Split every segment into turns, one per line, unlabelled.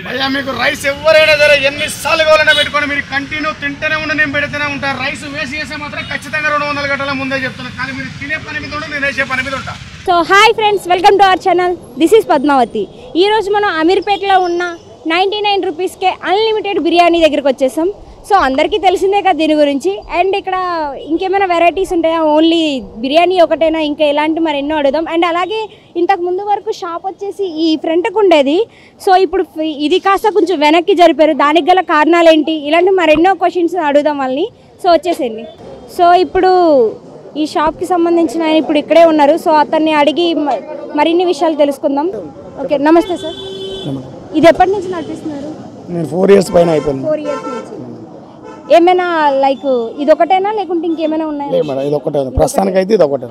భయ్యా మీకు రైస్ ఎవరైనా సరే ఎన్నిసార్లు కావాలన్నా పెట్టుకొని మీరు కంటిన్యూ తింటూనే ఉండి నేను పెడితేనే ఉంటాను. రైస్ వేసి చేస్తే మాత్రం ఖచ్చితంగా 200 గంటల ముందే చెప్తున్నాను. కానీ మీరు తినే పని మీద ఉంటే నేను వేసే పని మీద ఉంటా.
So hi friends, welcome to our channel. This is Padmavathi. ఈరోజు మనం అమీర్పేటలో ఉన్న 99 రూపీస్కే అన్లిమిటెడ్ బిర్యానీ దగ్గరికి వచ్చేసాం. సో అందరికీ తెలిసిందే కదా దీని గురించి. అండ్ ఇక్కడ ఇంకేమైనా వెరైటీస్ ఉంటాయా, ఓన్లీ బిర్యానీ ఒకటైనా, ఇంకా ఇలాంటి మరి ఎన్నో అడుగుదాం. అండ్ అలాగే ఇంతకు ముందు వరకు షాప్ వచ్చేసి ఈ ఫ్రంట్కు ఉండేది. సో ఇప్పుడు ఇది కాస్త కొంచెం వెనక్కి జరిపారు. దానికి గల కారణాలు ఏంటి, ఇలాంటి మరెన్నో క్వశ్చన్స్ అడుగుదాం వాళ్ళని. సో వచ్చేసేయండి. సో ఇప్పుడు ఈ షాప్కి సంబంధించిన ఆయన ఇప్పుడు ఇక్కడే ఉన్నారు. సో అతన్ని అడిగి మరిన్ని విషయాలు తెలుసుకుందాం. ఓకే, నమస్తే సార్. ఇది ఎప్పటి నుంచి నడిపిస్తున్నారు?
నేను 4 years పైన అయిపోయింది.
4 years నుంచి. ఏమైనా లైక్ ఇది ఒకటేనా లేకుంటే ఇంకేమైనా ఉన్నాయా?
లేదు మేడం, ఇది ఒకటే ఉంది ప్రస్తుతానికి అయితే. ఇది ఒకటే.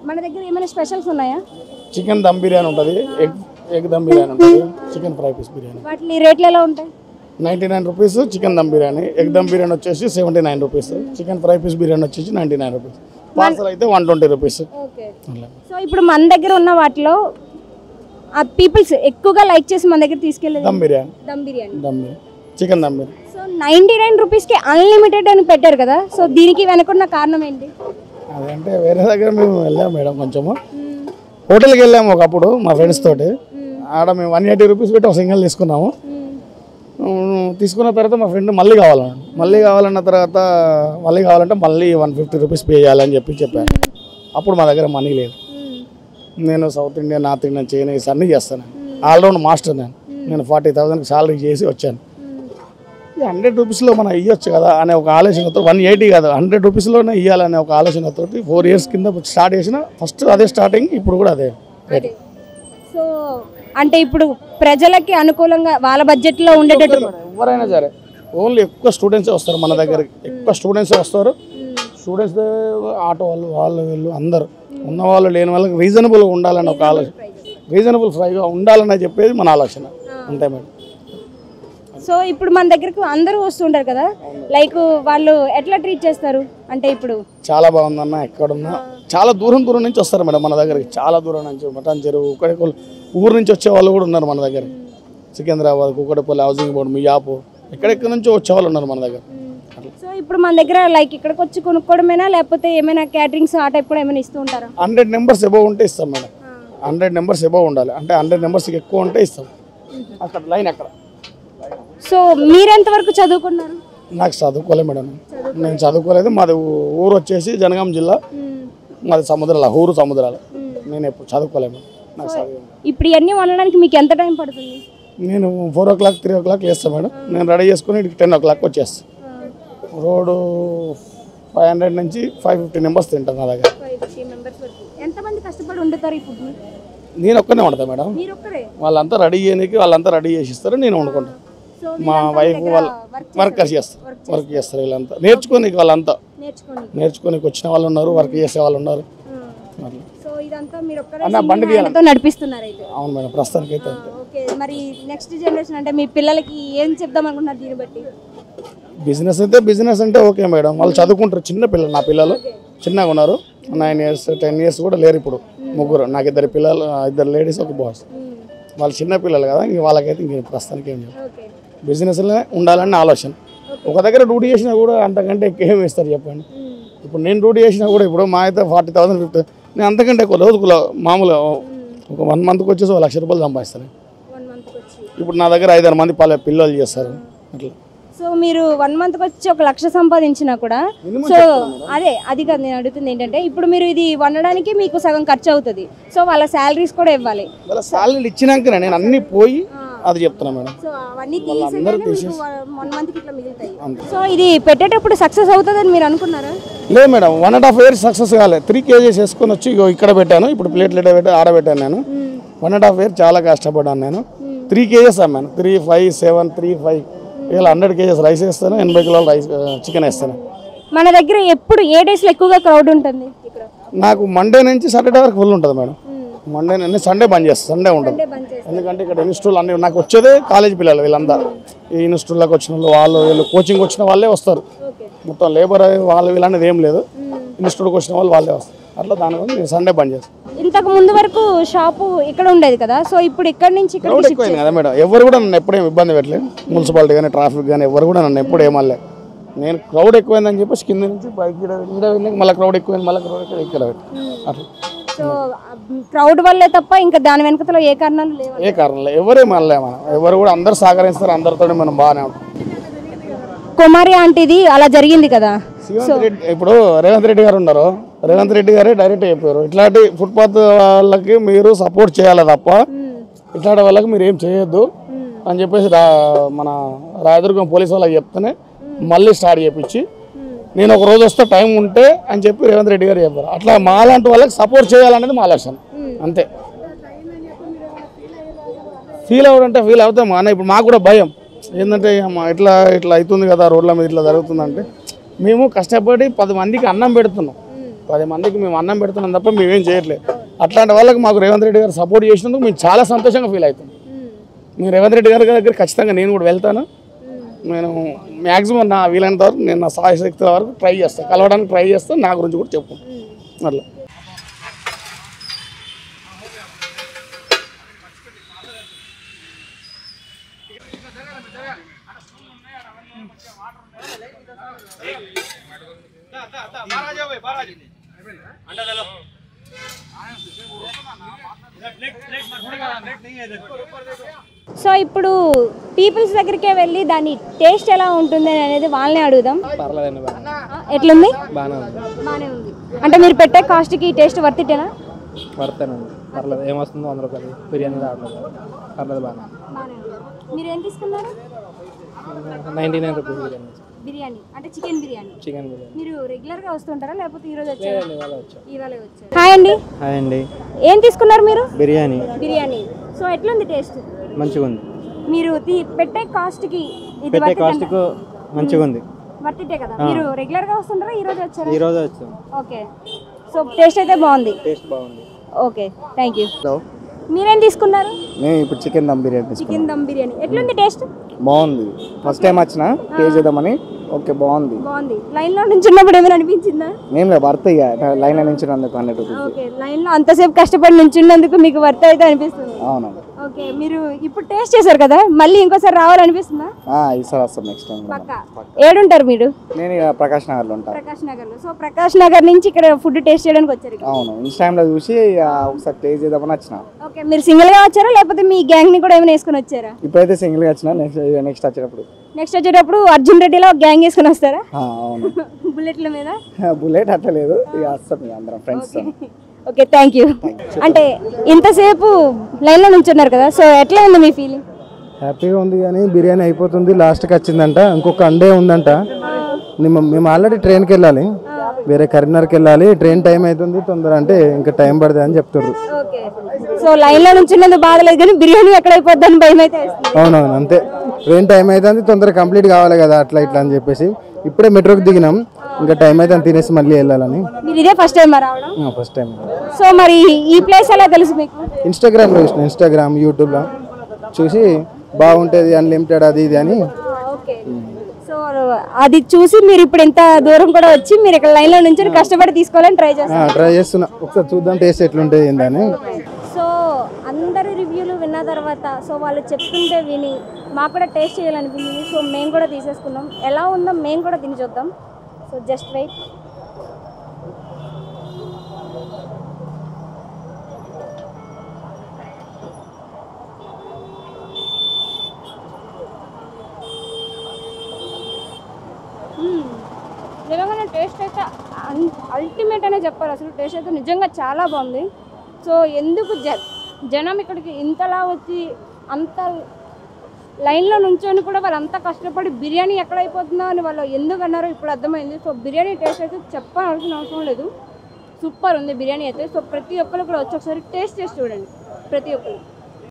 మన దగ్గర ఏమైనా స్పెషల్స్ ఉన్నాయా?
చికెన్ దమ్ బిర్యానీ ఉంటుంది, ఎగ్ దమ్ బిర్యానీ ఉంటుంది, చికెన్ ఫ్రై పీస్ బిర్యానీ.
వాటి రేట్లు ఎలా ఉంటాయి?
99 rupees chicken dum biryani. Egg dum biryani వచ్చేసి 79 rupees. Chicken fry piece biryani వచ్చేసి 99 రూపీస్. పార్సల్ అయితే 120 రూపీస్.
ఓకే. సో ఇప్పుడు మన దగ్గర ఉన్న వాటిలో ఆ పీపుల్స్ ఎక్కువగా లైక్ చేసి మన దగ్గర తీసుకెళ్ళేది
దమ్ బిర్యానీ.
దమ్ బిర్యానీ,
చికెన్ దమ్ బిర్యానీ.
సో 99 రూపీస్కి అన్లిమిటెడ్ అని పెట్టారు కదా. సో దీనికి వెనుకున్న కారణం ఏంటి?
అదంటే వేరే దగ్గర మేము వెళ్ళాము మేడం, కొంచెము హోటల్కి వెళ్ళాము ఒకప్పుడు మా ఫ్రెండ్స్ తోటి. ఆడ మేము 180 రూపీస్ పెట్టి ఒక సింగిల్ తీసుకున్నాము. తీసుకున్న తర్వాత మా ఫ్రెండ్ మళ్ళీ కావాలన్న తర్వాత మళ్ళీ కావాలంటే మళ్ళీ 150 రూపీస్ పే చేయాలని చెప్పారు. అప్పుడు మా దగ్గర మనీ లేదు. నేను south Indian, north Indian, Chinese అన్నీ చేస్తాను. ఆల్రౌండ్ మాస్టర్ నేను 40,000 శాలరీ చేసి వచ్చాను. 100 రూపీస్లో మనం ఇవ్వచ్చు కదా అనే ఒక ఆలోచనతో, 180 కాదు 100 రూపీస్లోనే ఇవ్వాలనే ఒక ఆలోచనతోటి 4 years కింద స్టార్ట్ చేసిన. ఫస్ట్ అదే స్టార్టింగ్, ఇప్పుడు కూడా అదే రేట్.
సో అంటే ఇప్పుడు ప్రజలకి అనుకూలంగా వాళ్ళ బడ్జెట్లో ఉండేటట్టు
ఎవరైనా సరే ఓన్లీ ఎక్కువ స్టూడెంట్సే వస్తారు మన దగ్గరికి. ఎక్కువ స్టూడెంట్సే వస్తారు. స్టూడెంట్స్, ఆటో వాళ్ళు వీళ్ళు అందరూ ఉన్నవాళ్ళు లేని వాళ్ళకి రీజనబుల్గా ఉండాలని ఒక ఆలోచన, రీజనబుల్ ఫ్రైగా ఉండాలని చెప్పేది మన ఆలోచన. అంతే మేడం.
సో ఇప్పుడు మన దగ్గరకు అందరూ వస్తుంటారు కదా, లైక్ వాళ్ళు ఎట్లా ట్రీట్ చేస్తారు అంటే ఇప్పుడు?
చాలా బాగుందన్న. ఎక్కడున్నా చాలా దూరం నుంచి వస్తారు మేడం మన దగ్గరికి. చాలా దూరం నుంచి, మటన్ చెరువు, కుక్కడపల్లి ఊరు నుంచి వచ్చే వాళ్ళు కూడా ఉన్నారు మన దగ్గర. సికింద్రాబాద్, కుక్కడపల్లి, హౌసింగ్ బోర్డు, మియాపూర్, ఎక్కడెక్కడ నుంచో వచ్చేవాళ్ళు ఉన్నారు మన దగ్గర.
సో ఇప్పుడు మన దగ్గర లైక్ ఇక్కడికి వచ్చి కొనుక్కోవడమేనా, లేకపోతే ఏమైనా క్యాటరింగ్స్ ఆ టైప్ కూడా ఏమైనా ఇస్తూ ఉంటారా?
100 మెంబర్స్ ఎబోవ్ ఉంటే ఇస్తాం మేడం. 100 మెంబర్స్ ఎబోవ్ ఉండాలి. అంటే 100 మెంబర్స్కి ఎక్కువ ఉంటే ఇస్తాం. అక్కడ లైన్ అక్కడ.
సో మీరెంత వరకు చదువుకున్నారు?
నాకు చదువుకోలేదు మేడం, నేను చదువుకోలేదు. మాది ఊరు వచ్చేసి జనగాం జిల్లా, మాది సముద్రాలు. నేను ఎప్పుడు చదువుకోలేదు. నాకు చదువు.
ఇప్పుడు ఇవన్నీ వండడానికి మీకు ఎంత టైం పడుతుంది?
నేను 4 o'clock 3 o'clock చేస్తాను మేడం. నేను రెడీ చేసుకుని 10 o'clock వచ్చేస్తాను. రోడ్డు 500 నుంచి 550 మెంబర్స్ తింటాను నా దగ్గర.
ఎంతమంది కష్టపడి వండుతారు ఈ ఫుడ్ని?
నేను ఒక్కనే వండుతాను మేడం. వాళ్ళంతా రెడీ చేయడానికి వాళ్ళంతా రెడీ చేసిస్తారు, నేను వండుకుంటాను. మా వైఫ్ వాళ్ళు వర్క్ చేస్తారు. వీళ్ళంతా నేర్చుకోనికి, వాళ్ళంతా నేర్చుకోనికి వచ్చిన వాళ్ళు ఉన్నారు, వర్క్ చేసే వాళ్ళు ఉన్నారు.
నడిపిస్తున్నారు.
అవును మేడం, ప్రస్తుతానికి అయితే.
మరి నెక్స్ట్ జనరేషన్ అంటే మీ పిల్లలకి ఏం చెప్దాం అనుకుంటున్నారు దీన్ని బట్టి?
బిజినెస్ అంటే ఓకే మేడం, వాళ్ళు చదువుకుంటారు. చిన్న పిల్లలు, నా పిల్లలు చిన్నగా ఉన్నారు. 9 years 10 years కూడా లేరు ఇప్పుడు. ముగ్గురు, నాకు 2 పిల్లలు, 2 లేడీస్ 1 బాయ్స్. వాళ్ళు చిన్న పిల్లలు కదా, ఇంక వాళ్ళకైతే ఇంక ప్రస్తుతానికి ఏం లేదు. బిజినెస్లో ఉండాలని ఆలోచన. ఒక దగ్గర డ్యూటీ చేసినా కూడా అంతకంటే ఏమి ఇస్తారు చెప్పండి. ఇప్పుడు నేను డ్యూటీ చేసినా కూడా ఇప్పుడు మా అయితే 40,000 50, నేను అంతకంటే ఎక్కువ రోజుకు మామూలుగా ఒక 1 monthకి వచ్చేసి 1 లక్ష రూపాయలు సంపాదిస్తాను. ఇప్పుడు నా దగ్గర 5-6 మంది పిల్లలు చేస్తారు అట్లా.
సో మీరు 1 monthకి వచ్చి 1 లక్ష సంపాదించినా కూడా, సో అది కాదు నేను అడుగుతుంది ఏంటంటే, ఇప్పుడు మీరు ఇది వండడానికి మీకు సగం ఖర్చు అవుతుంది. సో వాళ్ళ శాలరీస్ కూడా ఇవ్వాలి.
వాళ్ళ శాలరీలు ఇచ్చినాక నేను అన్ని పోయి అది చెప్తున్నా మేడం.
సో అవన్నీ తీసేసి 1 monthకి ఇట్లా మిగులుతాయి. సో ఇది పెట్టేటప్పుడు సక్సెస్ అవుతుందని మీరు అనుకున్నారా?
లేదు మేడం, 1.5 years సక్సెస్ కాలేదు. 3 kgs వేసుకొని వచ్చి ఇక్కడ పెట్టాను. ఇప్పుడు ప్లేట్లు ఆడబెట్టాను. నేను 1.5 years చాలా కష్టపడ్డాను. నేను 3 kgs అమ్మాను. 3, 5, 7, 3, 5 ఇలా 100 kgs రైస్ వేస్తాను, 80 కిలోల రైస్ చికెన్ వేస్తాను.
మన దగ్గర ఎప్పుడు ఏ డేస్లో ఎక్కువగా క్రౌడ్ ఉంటుంది?
నాకు మండే నుంచి సాటర్డే వరకు ఫుల్ ఉంటుంది మేడం. మండే నుండి సండే బంద్ చేస్తాను, సండే ఉంటుంది. ఎందుకంటే ఇక్కడ ఇన్స్టిట్యూట్లు అన్ని నాకు వచ్చేదే కాలేజ్ పిల్లలు వీళ్ళందరూ. ఈ ఇన్స్టిట్యూట్లోకి వచ్చిన వాళ్ళు వీళ్ళు కోచింగ్ వచ్చిన వాళ్ళే వస్తారు. మొత్తం లేబర్ వాళ్ళు వీళ్ళనేది ఏం లేదు, ఇన్స్టిట్యూట్కి వచ్చిన వాళ్ళు వాళ్ళే వస్తారు. అట్లా దానివల్ల నేను సండే బంద్ చేస్తాను.
ఇంతకు ముందు వరకు షాపు ఇక్కడ ఉండేది కదా, సో ఇప్పుడు ఇక్కడ నుంచి
క్రౌడ్ ఎక్కువైంది కదా మేడం. ఎవరు కూడా నన్ను ఎప్పుడేం ఇబ్బంది పెట్టలేదు, మున్సిపాలిటీ కానీ ట్రాఫిక్ కానీ ఎవరు కూడా నన్ను ఎప్పుడు ఏమనలేదు. నేను క్రౌడ్ ఎక్కువైందని చెప్పేసి కింద నుంచి బైక్ మళ్ళీ క్రౌడ్ ఎక్కువైంది, మళ్ళీ క్రౌడ్ ఇక్కడ అట్లా.
సో క్రౌడ్ వల్లే తప్ప ఇంకా దాని వెనకతలో ఏ కారణాలు లేవు.
ఏ కారణం లేదు, ఎవరే మనలే మనం, ఎవరు కూడా అందరు సహకరిస్తారు, అందరితో మనం బాగానే ఉంటాం.
కుమారి ఆంటీది అలా జరిగింది కదా.
ఇప్పుడు రేవంత్ రెడ్డి గారు ఉన్నారు, రేవంత్ రెడ్డి గారే డైరెక్ట్ చెప్పారు ఇట్లాంటి ఫుట్పాత్ వాళ్ళకి మీరు సపోర్ట్ చేయాలి తప్ప ఇట్లాంటి వాళ్ళకి మీరు ఏం చేయొద్దు అని చెప్పేసి మన రాయదుర్గం పోలీస్ వాళ్ళకి చెప్తేనే మళ్ళీ స్టార్ట్ చేయించి నేను ఒక రోజు వస్తే టైం ఉంటే అని చెప్పి రేవంత్ రెడ్డి గారు చెప్పారు. అట్లా మాలాంటి వాళ్ళకి సపోర్ట్ చేయాలనేది మా లక్ష్యం అంతే. ఫీల్ అవ్వడంటే ఫీల్ అవుతాం అన్న. ఇప్పుడు మాకు కూడా భయం ఏంటంటే ఇట్లా ఇట్లా అవుతుంది కదా, రోడ్ల మీద ఇట్లా జరుగుతుందంటే మేము కష్టపడి 10 మందికి అన్నం పెడుతున్నాం, 10 మందికి మేము అన్నం పెడుతున్నాం తప్ప మేమేం చేయట్లేదు. అట్లాంటి వాళ్ళకి మాకు రేవంత్ రెడ్డి గారు సపోర్ట్ చేసినందుకు మేము చాలా సంతోషంగా ఫీల్ అవుతాం. మేము రేవంత్ రెడ్డి గారి దగ్గర ఖచ్చితంగా నేను కూడా వెళ్తాను. నేను మ్యాక్సిమం నా వీలైనంత వరకు నేను నా సాయశక్తుల వరకు ట్రై చేస్తాను, కలవడానికి ట్రై చేస్తాను, నా గురించి కూడా చెప్పుకుంటాను అట్లా.
సో ఇప్పుడు పీపుల్స్ దగ్గరికే వెళ్ళి దాని టేస్ట్ ఎలా ఉంటుంది అనేది వాళ్ళని అడుగుదాం. ఎట్లుంది? బాగానే ఉంది. అంటే మీరు పెట్టే కాస్ట్కి టేస్ట్ వర్తిటేనా?
వర్తేనండి, పర్లేదు. ఏమొస్తుందో 100 రూపాయలు బిర్యానీ రావట్లేదు, పర్లేదు బాగా.
మీరు ఏం తీసుకున్నారు?
99 రూపీస్ బిర్యానీ.
బిర్యానీ అంటే చికెన్ బిర్యానీ.
చికెన్ బిర్యానీ.
మీరు రెగ్యులర్గా వస్తుంటారా లేకపోతే ఈరోజు వచ్చారా? ఇవాళే వచ్చారు. హాయ్ అండి. ఏం తీసుకున్నారు మీరు?
బిర్యానీ.
బిర్యానీ. సో ఎట్లుంది టేస్ట్?
మంచిగా ఉంది.
మీరు పెట్టే కాస్ట్కి
మంచిగా ఉంది.
వర్తిటే కదా. మీరు రెగ్యులర్గా వస్తుంటారా ఈరోజు వచ్చారా?
ఈరోజు వచ్చాం.
ఓకే. సో టేస్ట్ అయితే బాగుంది.
టేస్ట్ బాగుంది.
Okay, thank you. మీరేం తీసుకున్నారు?
నేను ఇప్పుడు చికెన్ దమ్ బిర్యానీ.
చికెన్ దమ్ బిర్యానీ ఎట్లుంది టేస్ట్?
బాగుంది. ఫస్ట్ టైం వచ్చిన టేస్ట్ చేద్దామని. ఓకే, బాగుంది.
లైన్ లో నుంచున్నప్పుడు ఏమైనా అనిపించిందా?
నేను వర్త్ లైన్ లో నుంచున్నందుకు 100 రూపీస్.
ఓకే, లైన్ లో అంతసేపు కష్టపడి నుంచున్నందుకు మీకు వర్త్ అయితే అనిపిస్తుంది.
అవును.
ఓకే, మీరు ఇప్పుడు టేస్ట్ చేశారు కదా, మళ్ళీ ఇంకోసారి రావాలనిపిస్తుందా?
ఈసారి వస్తాం నెక్స్ట్ టైం.
పక్కా. ఏడుంటారు మీరు?
నేను ప్రకాష్ నగర్ లో ఉంటాను.
ప్రకాష్ నగర్ లో. సో ప్రకాష్ నగర్ నుంచి ఇక్కడ ఫుడ్ టేస్ట్ చేయడానికి వచ్చారు?
అవును, ఇన్స్టాగ్రామ్ లో చూసి ఒకసారి టేస్ట్ చేద్దామని వచ్చిన.
ఓకే, మీరు సింగిల్ గా వచ్చారా లేకపోతే మీ గ్యాంగ్ ని కూడా ఏమైనా వేసుకుని వచ్చారా?
ఇప్పుడైతే సింగిల్ గా వచ్చిన. నెక్స్ట్ వచ్చేటప్పుడు
అర్జున్ రెడ్డిలో గ్యాంగ్ వేసుకుని వస్తారా?
అవును.
బుల్లెట్ల మీద?
బుల్లెట్ అట్లా లేదు, ఇక వస్తాం అందరం ఫ్రెండ్స్.
Okay, thank you. అంటే ఇంతసేపు లైన్లో నుంచున్నారు కదా, సో ఎట్లా ఉంది మీ ఫీలింగ్?
హ్యాపీగా ఉంది, కానీ బిర్యానీ అయిపోతుంది, లాస్ట్కి వచ్చిందంట. ఇంకొక అండే ఉందంట. మేము ఆల్రెడీ ట్రైన్కి వెళ్ళాలి, వేరే కరీంనగర్కి వెళ్ళాలి. ట్రైన్ టైం అవుతుంది తొందర అంటే ఇంకా టైం పడుతుంది అని చెప్తారు.
సో లైన్లో నుంచున్నందుకు బాధలేదు, కానీ బిర్యానీ ఎక్కడ అయిపోద్ది అని భయం అయితే.
అవునవును, అంతే. ట్రైన్ టైం అవుతుంది, తొందర కంప్లీట్ కావాలి కదా, అట్లా ఇట్లా అని చెప్పేసి ఇప్పుడే మెట్రోకి దిగినాం. ఇంకా టైం అయితే తినేసి మళ్ళీ వెళ్ళాలని.
మీరు ఇదే ఫస్ట్ టైం రావడం?
First time.
సో మరి ఈ ప్లేస్ ఎలా తెలుసు మీకు?
ఇన్స్టాగ్రామ్లో చూసిన, ఇన్స్టాగ్రామ్ యూట్యూబ్లో చూసి బాగుంటుంది అన్లిమిటెడ్ అది ఇది అని.
సో అది చూసి మీరు ఇప్పుడు ఇంత దూరం కూడా వచ్చి మీరు ఇక్కడ లైన్లో నుంచి కష్టపడి తీసుకోవాలని ట్రై
చేస్తున్నా. ఒకసారి చూద్దాం టేస్ట్ ఎట్లుంటుంది ఏందని.
సో అందరి రివ్యూలు విన్న తర్వాత సో వాళ్ళు చెప్తుంటే విని మాకు కూడా టేస్ట్ చేయాలనిపించింది. సో మేము కూడా తీసేసుకున్నాం. ఎలా ఉందో మేము కూడా తిని చూద్దాం. So just wait. నిజంగా టేస్ట్ అయితే అల్టిమేట్ అనే చెప్పాలి. అసలు టేస్ట్ అయితే నిజంగా చాలా బాగుంది. సో ఎందుకు జనం ఇక్కడికి ఇంతలా వచ్చి అంత లైన్లో నుంచొని కూడా వాళ్ళు అంత కష్టపడి బిర్యానీ ఎక్కడైపోతుందో అని వాళ్ళు ఎందుకు అన్నారో ఇప్పుడు అర్థమైంది. సో బిర్యానీ టేస్ట్ అయితే చెప్పాల్సిన అవసరం లేదు, సూపర్ ఉంది బిర్యానీ అయితే. సో ప్రతి ఒక్కరు కూడా వచ్చి ఒకసారి టేస్ట్ చేసి చూడండి, ప్రతి ఒక్కరు.